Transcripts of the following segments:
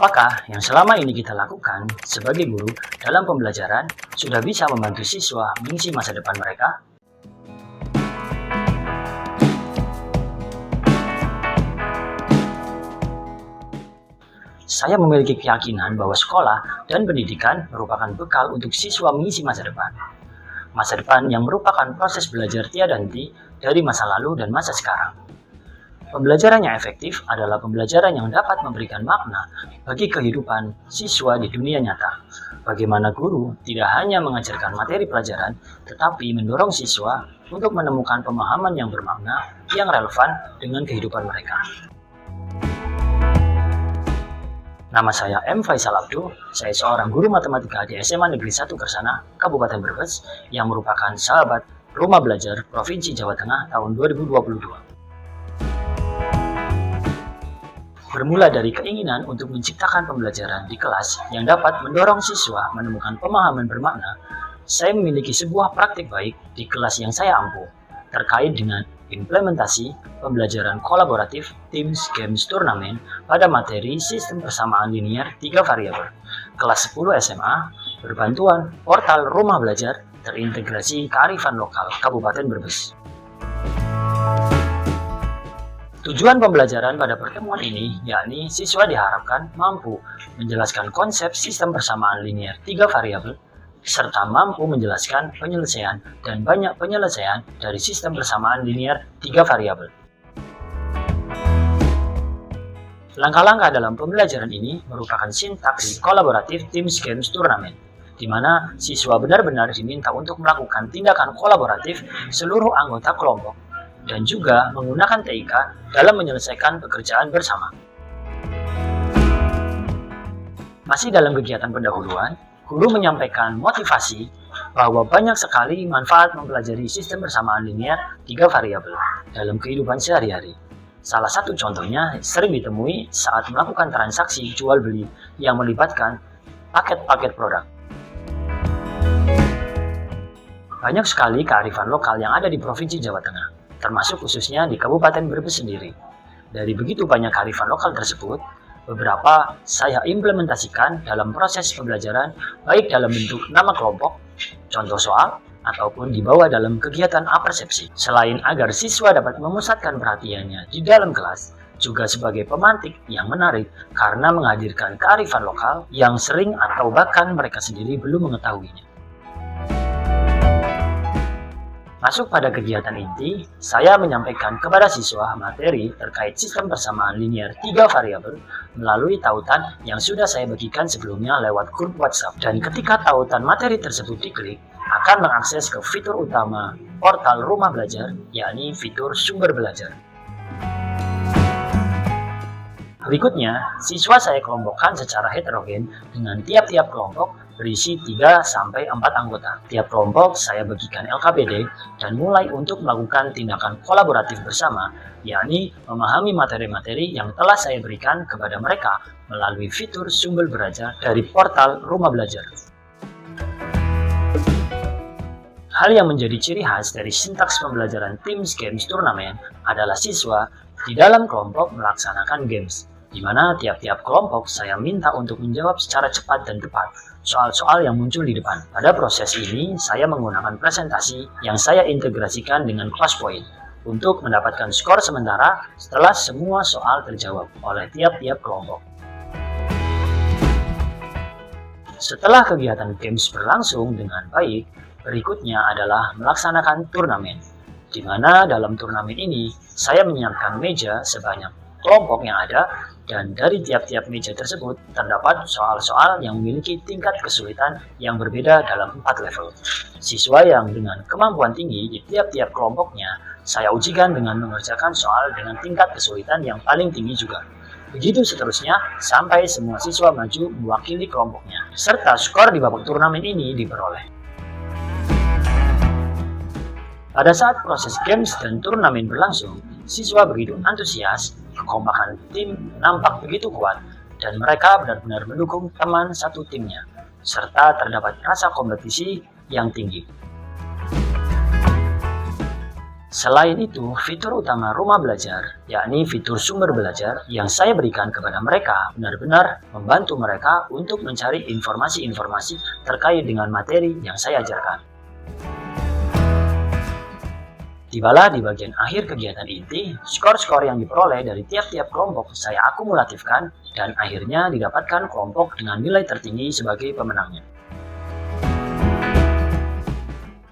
Apakah yang selama ini kita lakukan sebagai guru dalam pembelajaran sudah bisa membantu siswa mengisi masa depan mereka? Saya memiliki keyakinan bahwa sekolah dan pendidikan merupakan bekal untuk siswa mengisi masa depan. Masa depan yang merupakan proses belajar tiada henti dari masa lalu dan masa sekarang. Pembelajaran yang efektif adalah pembelajaran yang dapat memberikan makna bagi kehidupan siswa di dunia nyata. Bagaimana guru tidak hanya mengajarkan materi pelajaran, tetapi mendorong siswa untuk menemukan pemahaman yang bermakna yang relevan dengan kehidupan mereka. Nama saya M. Faisal Abduh, saya seorang guru matematika di SMA Negeri 1 Kersana, Kabupaten Brebes, yang merupakan sahabat Rumah Belajar Provinsi Jawa Tengah tahun 2022. Bermula dari keinginan untuk menciptakan pembelajaran di kelas yang dapat mendorong siswa menemukan pemahaman bermakna, saya memiliki sebuah praktik baik di kelas yang saya ampuh terkait dengan implementasi pembelajaran kolaboratif Teams Games Turnamen pada materi sistem persamaan linear 3 variabel kelas 10 SMA berbantuan portal Rumah Belajar terintegrasi kearifan lokal Kabupaten Brebes. Tujuan pembelajaran pada pertemuan ini yakni siswa diharapkan mampu menjelaskan konsep sistem persamaan linear 3 variabel serta mampu menjelaskan penyelesaian dan banyak penyelesaian dari sistem persamaan linear 3 variabel. Langkah-langkah dalam pembelajaran ini merupakan sintaks kolaboratif Teams Games Turnamen, di mana siswa benar-benar diminta untuk melakukan tindakan kolaboratif seluruh anggota kelompok dan juga menggunakan TIK dalam menyelesaikan pekerjaan bersama. Masih dalam kegiatan pendahuluan, guru menyampaikan motivasi bahwa banyak sekali manfaat mempelajari sistem persamaan linear 3 variabel dalam kehidupan sehari-hari. Salah satu contohnya sering ditemui saat melakukan transaksi jual-beli yang melibatkan paket-paket produk. Banyak sekali kearifan lokal yang ada di Provinsi Jawa Tengah, termasuk khususnya di Kabupaten Brebes sendiri. Dari begitu banyak kearifan lokal tersebut, beberapa saya implementasikan dalam proses pembelajaran baik dalam bentuk nama kelompok, contoh soal, ataupun dibawa dalam kegiatan apersepsi. Selain agar siswa dapat memusatkan perhatiannya di dalam kelas, juga sebagai pemantik yang menarik karena menghadirkan kearifan lokal yang sering atau bahkan mereka sendiri belum mengetahuinya. Masuk pada kegiatan inti, saya menyampaikan kepada siswa materi terkait sistem persamaan linear 3 variabel melalui tautan yang sudah saya bagikan sebelumnya lewat grup WhatsApp. Dan ketika tautan materi tersebut diklik, akan mengakses ke fitur utama portal Rumah Belajar, yakni fitur sumber belajar. Berikutnya, siswa saya kelompokkan secara heterogen dengan tiap-tiap kelompok berisi 3-4 anggota. Tiap kelompok saya bagikan LKPD dan mulai untuk melakukan tindakan kolaboratif bersama, yakni memahami materi-materi yang telah saya berikan kepada mereka melalui fitur sumber belajar dari portal Rumah Belajar. Hal yang menjadi ciri khas dari sintaks pembelajaran Teams Games Turnamen adalah siswa di dalam kelompok melaksanakan games, di mana tiap-tiap kelompok saya minta untuk menjawab secara cepat dan tepat soal-soal yang muncul di depan. Pada proses ini, saya menggunakan presentasi yang saya integrasikan dengan class point untuk mendapatkan skor sementara setelah semua soal terjawab oleh tiap-tiap kelompok. Setelah kegiatan games berlangsung dengan baik, berikutnya adalah melaksanakan turnamen, di mana dalam turnamen ini saya menyiapkan meja sebanyak kelompok yang ada, dan dari tiap-tiap meja tersebut terdapat soal-soal yang memiliki tingkat kesulitan yang berbeda dalam 4 level. Siswa yang dengan kemampuan tinggi di tiap-tiap kelompoknya, saya ujikan dengan mengerjakan soal dengan tingkat kesulitan yang paling tinggi juga. Begitu seterusnya sampai semua siswa maju mewakili kelompoknya, serta skor di babak turnamen ini diperoleh. Pada saat proses games dan turnamen berlangsung, siswa begitu antusias, kekompakan tim nampak begitu kuat, dan mereka benar-benar mendukung teman satu timnya, serta terdapat rasa kompetisi yang tinggi. Selain itu, fitur utama rumah belajar, yakni fitur sumber belajar yang saya berikan kepada mereka, benar-benar membantu mereka untuk mencari informasi-informasi terkait dengan materi yang saya ajarkan. Tibalah di bagian akhir kegiatan inti, skor-skor yang diperoleh dari tiap-tiap kelompok saya akumulatifkan dan akhirnya didapatkan kelompok dengan nilai tertinggi sebagai pemenangnya.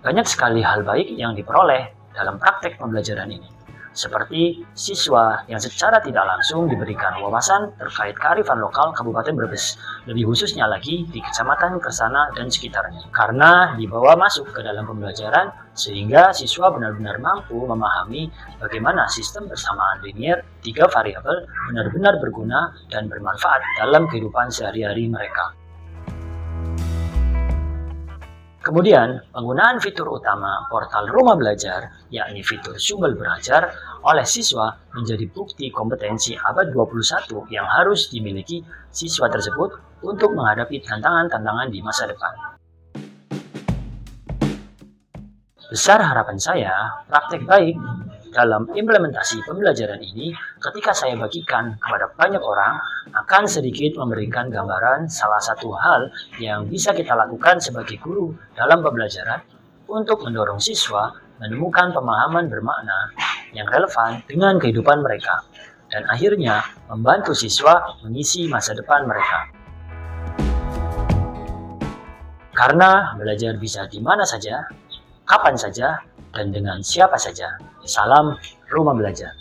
Banyak sekali hal baik yang diperoleh dalam praktek pembelajaran ini, seperti siswa yang secara tidak langsung diberikan wawasan terkait kearifan lokal Kabupaten Brebes, lebih khususnya lagi di Kecamatan Kersana dan sekitarnya, karena dibawa masuk ke dalam pembelajaran sehingga siswa benar-benar mampu memahami bagaimana sistem persamaan linier 3 variabel benar-benar berguna dan bermanfaat dalam kehidupan sehari-hari mereka. Kemudian, penggunaan fitur utama portal Rumah Belajar, yakni fitur sumber belajar, oleh siswa menjadi bukti kompetensi abad 21 yang harus dimiliki siswa tersebut untuk menghadapi tantangan-tantangan di masa depan. Besar harapan saya, praktek baik dalam implementasi pembelajaran ini ketika saya bagikan kepada banyak orang akan sedikit memberikan gambaran salah satu hal yang bisa kita lakukan sebagai guru dalam pembelajaran untuk mendorong siswa menemukan pemahaman bermakna yang relevan dengan kehidupan mereka dan akhirnya membantu siswa mengisi masa depan mereka. Karena belajar bisa di mana saja, kapan saja, dan dengan siapa saja. Salam Rumah Belajar.